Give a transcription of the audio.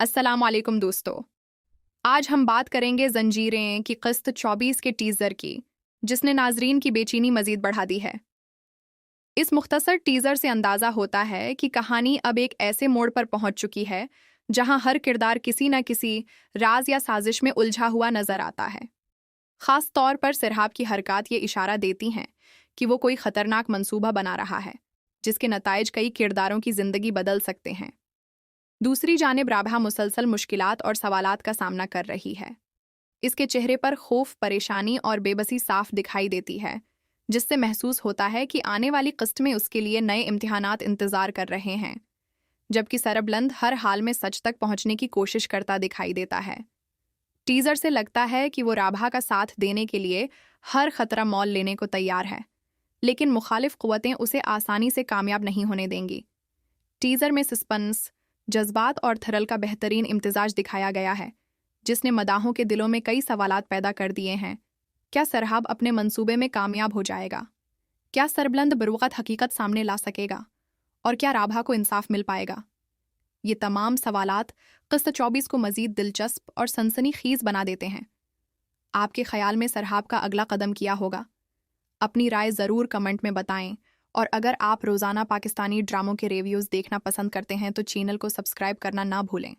अस्सलाम वालेकुम दोस्तों। आज हम बात करेंगे जंजीरें की क़िस्त 24 के टीज़र की, जिसने नाजरीन की बेचैनी मज़ीद बढ़ा दी है। इस मुख्तसर टीज़र से अंदाज़ा होता है कि कहानी अब एक ऐसे मोड़ पर पहुंच चुकी है जहां हर किरदार किसी न किसी राज या साजिश में उलझा हुआ नजर आता है। ख़ास तौर पर सिरहाब की हरकत ये इशारा देती हैं कि वो कोई ख़तरनाक मंसूबा बना रहा है, जिसके नताइज कई किरदारों की ज़िंदगी बदल सकते हैं। दूसरी जानिब राबहा मुसलसल मुश्किलात और सवालात का सामना कर रही है। इसके चेहरे पर खौफ, परेशानी और बेबसी साफ दिखाई देती है, जिससे महसूस होता है कि आने वाली किस्त में उसके लिए नए इम्तिहानात इंतज़ार कर रहे हैं। जबकि सरबलंद हर हाल में सच तक पहुंचने की कोशिश करता दिखाई देता है। टीज़र से लगता है कि वो राबहा का साथ देने के लिए हर खतरा मोल लेने को तैयार है, लेकिन मुखालिफ क़ुव्वतें उसे आसानी से कामयाब नहीं होने देंगी। टीज़र में सस्पेंस, जज्बात और थ्रिल का बेहतरीन इम्तिजाज दिखाया गया है, जिसने मदाहों के दिलों में कई सवालात पैदा कर दिए हैं। क्या सरहाब अपने मंसूबे में कामयाब हो जाएगा? क्या सरबलंद बरुवक़्त हकीकत सामने ला सकेगा? और क्या राबहा को इंसाफ मिल पाएगा? ये तमाम सवालात क़िस्त 24 को मज़ीद दिलचस्प और सनसनीखेज़ बना देते हैं। आपके ख़याल में सरहाब का अगला कदम क्या होगा? अपनी राय ज़रूर कमेंट में बताएं। और अगर आप रोज़ाना पाकिस्तानी ड्रामों के रिव्यूज़ देखना पसंद करते हैं तो चैनल को सब्सक्राइब करना ना भूलें।